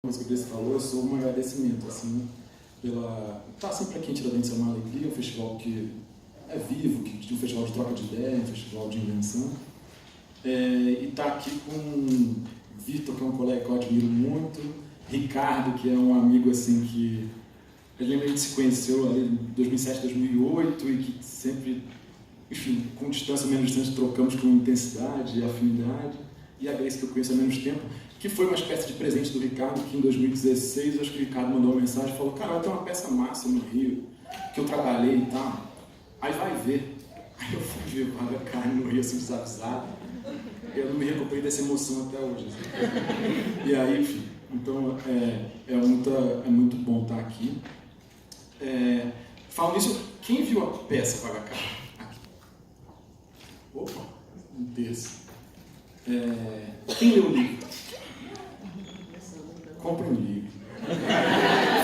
coisa que você falou, eu sou um agradecimento, assim, pela... Tá sempre aqui em Tiradentes é uma alegria, um festival que é vivo, que um festival de troca de ideia, um festival de invenção. E tá aqui com Vitor, que é um colega que eu admiro muito, Ricardo, que é um amigo, assim, que a gente se conheceu ali em 2007, 2008, e que sempre, enfim, com distância ou menos distância, trocamos com intensidade e afinidade. E a Grace, que eu conheço há menos tempo, que foi uma espécie de presente do Ricardo, que em 2016, acho que o Ricardo mandou uma mensagem e falou: cara, vai ter uma peça massa no Rio, que eu trabalhei e tal, aí vai ver. Aí eu fui ver Vaga Carne no Rio, assim, desavisado. Eu não me recuperei dessa emoção até hoje. Assim. E aí, enfim, então é muito bom estar aqui. Falando nisso, quem viu a peça Vaga Carne? Aqui. Opa, um terço. Quem leu o livro? Compre um livro.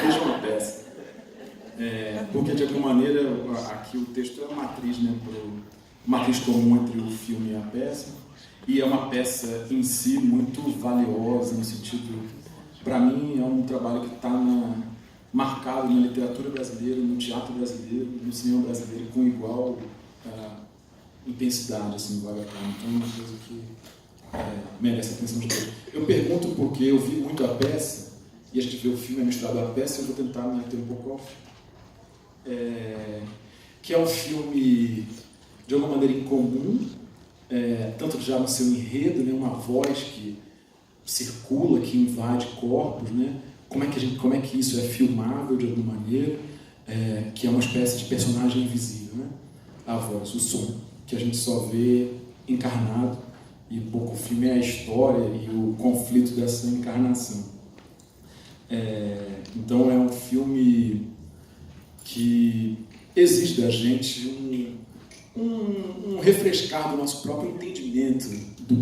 Veja uma peça. Porque, de alguma maneira, aqui o texto é uma matriz, né, uma matriz comum entre o filme e a peça. E é uma peça em si muito valiosa, no sentido... Para mim, é um trabalho que está marcado na literatura brasileira, no teatro brasileiro, no cinema brasileiro, com igual intensidade, assim, Vaga Carne. Então, é uma coisa que... merece atenção de todos. Eu pergunto porque eu vi muito a peça, e a gente vê o filme misturado à peça, e eu vou tentar me meter um pouco ao filme. Que é um filme, de alguma maneira, incomum, tanto já no seu enredo, né, uma voz que circula, que invade corpos, né? Como é que isso é filmável, de alguma maneira, que é uma espécie de personagem invisível, né? A voz, o som, que a gente só vê encarnado. E pouco o filme é a história e o conflito dessa encarnação. Então é um filme que exige da gente um refrescar do nosso próprio entendimento do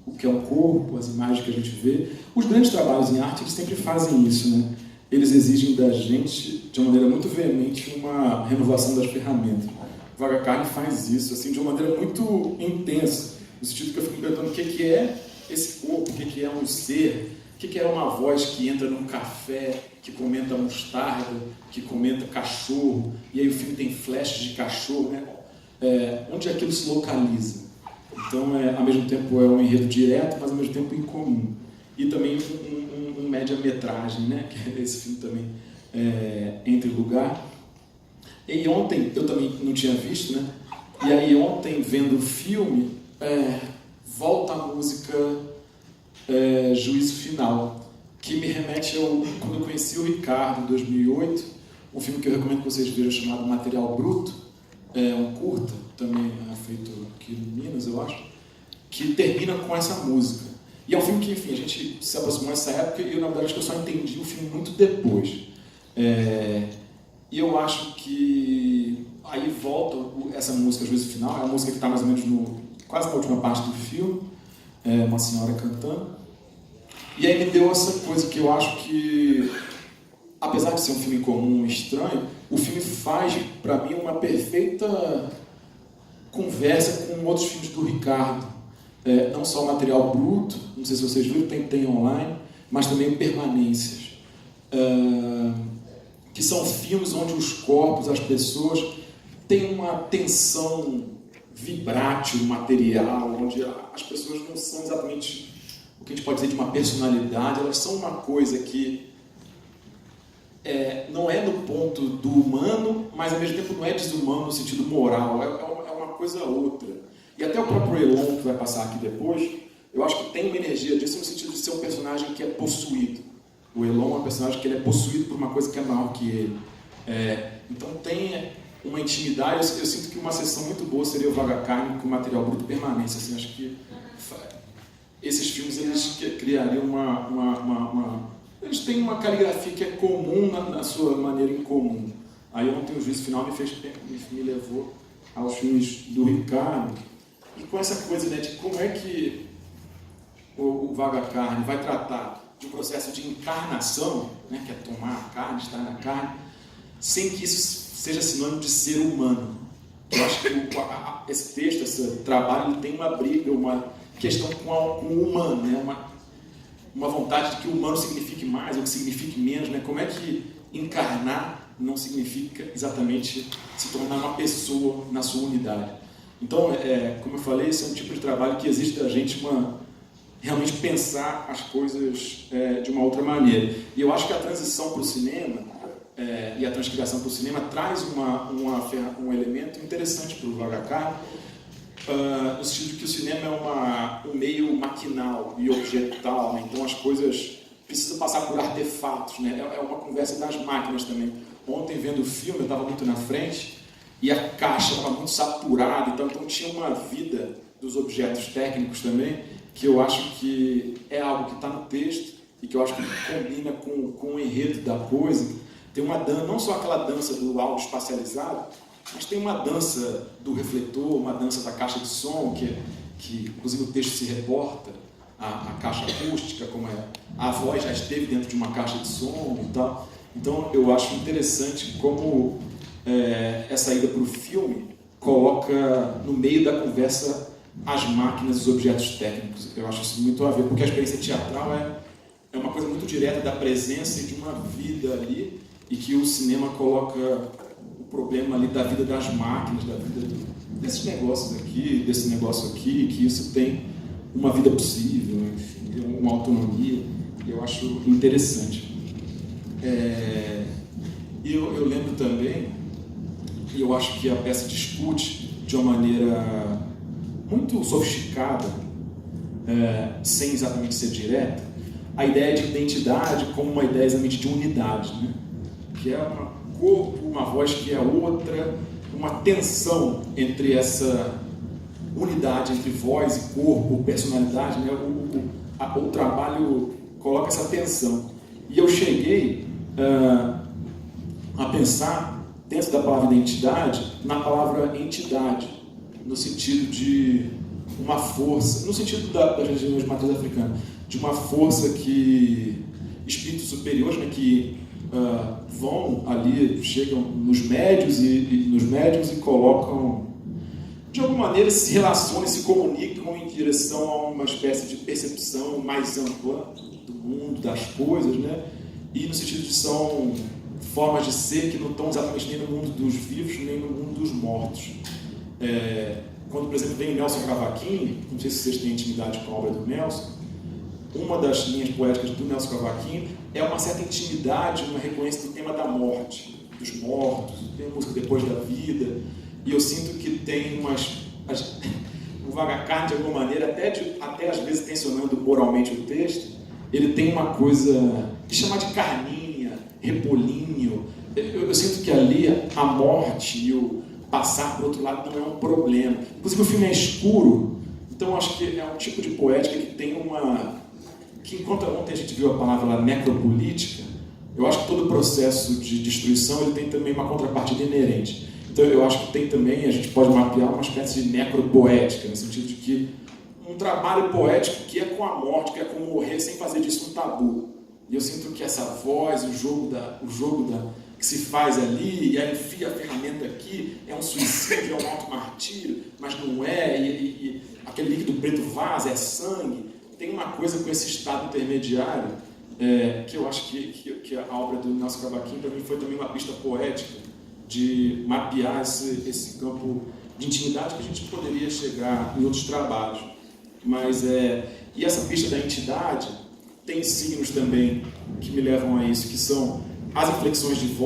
o que é o corpo, as imagens que a gente vê. Os grandes trabalhos em arte, eles sempre fazem isso, né? Eles exigem da gente, de uma maneira muito veemente, uma renovação das ferramentas. Vaga Carne faz isso, assim, de uma maneira muito intensa. No sentido que eu fico me perguntando o que é esse corpo, o que é um ser, o que é uma voz que entra num café, que comenta mostarda, que comenta cachorro, e aí o filme tem flashes de cachorro, né? Onde aquilo se localiza. Então, ao mesmo tempo, é um enredo direto, mas ao mesmo tempo incomum. E também um média-metragem, né? Que esse filme também entra em lugar. E ontem, eu também não tinha visto, né? E aí ontem, vendo o filme, volta a música Juízo Final, que me remete quando eu conheci o Ricardo, em 2008, um filme que eu recomendo que vocês vejam, chamado Material Bruto, um curta, também feito aqui em Minas, eu acho, que termina com essa música. E é um filme que, enfim, a gente se aproximou nessa época e eu, na verdade, acho que eu só entendi o filme muito depois. E eu acho que aí volta essa música Juízo Final, é a música que está mais ou menos quase na última parte do filme, uma senhora cantando. E aí me deu essa coisa que eu acho que, apesar de ser um filme comum e estranho, o filme faz, para mim, uma perfeita conversa com outros filmes do Ricardo. Não só o Material Bruto, não sei se vocês viram, tem online, mas também Permanências. Que são filmes onde os corpos, as pessoas, têm uma tensão vibrátil, material, onde as pessoas não são exatamente o que a gente pode dizer de uma personalidade, elas são uma coisa que não é no ponto do humano, mas ao mesmo tempo não é desumano no sentido moral, é uma coisa outra. E até o próprio Elon, que vai passar aqui depois, eu acho que tem uma energia disso no sentido de ser um personagem que é possuído. O Elon é um personagem que ele é possuído por uma coisa que é maior que ele. Então tem uma intimidade. Eu sinto que uma sessão muito boa seria o Vaga Carne com o Material Bruto Permanência. Assim, acho que esses filmes eles criariam eles têm uma caligrafia que é comum na sua maneira incomum. Aí ontem o Juízo Final me levou aos filmes do Ricardo. E com essa coisa, né, de como é que o Vaga Carne vai tratar de um processo de encarnação, né, que é tomar a carne, estar na carne, sem que isso seja sinônimo de ser humano. Eu acho que esse texto, esse trabalho, ele tem uma briga, uma questão com o humano, né? uma vontade de que o humano signifique mais ou que signifique menos, né? Como é que encarnar não significa exatamente se tornar uma pessoa na sua unidade. Então, como eu falei, esse é um tipo de trabalho que exige da gente realmente pensar as coisas de uma outra maneira. E eu acho que a transição para o cinema e a transcriação para o cinema traz um elemento interessante para o VHK, no sentido de que o cinema é um meio maquinal e objetal, né? Então as coisas precisam passar por artefatos, né? É uma conversa das máquinas também. Ontem, vendo o filme, eu estava muito na frente e a caixa estava muito saturada, então tinha uma vida dos objetos técnicos também, que eu acho que é algo que está no texto e que eu acho que combina com o enredo da coisa. Tem uma dança, não só aquela dança do áudio espacializado, mas tem uma dança do refletor, uma dança da caixa de som, que inclusive o texto se reporta a caixa acústica, como a voz já esteve dentro de uma caixa de som e tal. Então eu acho interessante como essa ida para o filme coloca no meio da conversa as máquinas e os objetos técnicos. Eu acho isso muito a ver, porque a experiência teatral é uma coisa muito direta da presença de uma vida ali, e que o cinema coloca o problema ali da vida das máquinas, da vida desses negócios aqui, desse negócio aqui, que isso tem uma vida possível, enfim, uma autonomia. Eu acho interessante. E eu lembro também, e eu acho que a peça discute de uma maneira muito sofisticada, sem exatamente ser direta, a ideia de identidade como uma ideia exatamente de unidade, né? Que é um corpo, uma voz que é outra, uma tensão entre essa unidade entre voz e corpo, personalidade, né? O trabalho coloca essa tensão. E eu cheguei a pensar, dentro da palavra identidade, na palavra entidade, no sentido de uma força, no sentido das religiões de matriz africana, de uma força que espíritos superiores, né, que vão ali, chegam nos médiuns e colocam, de alguma maneira, se relacionam e se comunicam em direção a uma espécie de percepção mais ampla do mundo, das coisas, né? E no sentido de são formas de ser que não estão exatamente nem no mundo dos vivos, nem no mundo dos mortos. Quando, por exemplo, vem o Nelson Cavaquinho, não sei se vocês têm intimidade com a obra do Nelson, uma das linhas poéticas do Nelson Cavaquinho é uma certa intimidade, uma reconhecimento do tema da morte, dos mortos, tem a música Depois da Vida, e eu sinto que tem o VHK, de alguma maneira, até às vezes tensionando moralmente o texto, ele tem uma coisa de chamar de carninha, repolinho. Eu sinto que ali a morte e o passar para o outro lado não é um problema. Inclusive o filme é escuro, então acho que é um tipo de poética que tem que enquanto ontem a gente viu a palavra lá, necropolítica, eu acho que todo o processo de destruição ele tem também uma contrapartida inerente. Então eu acho que tem também, a gente pode mapear uma espécie de necropoética, no sentido de que um trabalho poético que é com a morte, que é com morrer, sem fazer disso um tabu. E eu sinto que essa voz, o jogo que se faz ali, e aí enfia a ferramenta aqui, é um suicídio, é um auto-martírio, mas não é, e aquele líquido preto vaza, é sangue. Tem uma coisa com esse estado intermediário que eu acho que a obra do Nelson Cavaquinho para mim foi também uma pista poética de mapear esse campo de intimidade que a gente poderia chegar em outros trabalhos. Mas e essa pista da entidade tem signos também que me levam a isso, que são as inflexões de voz.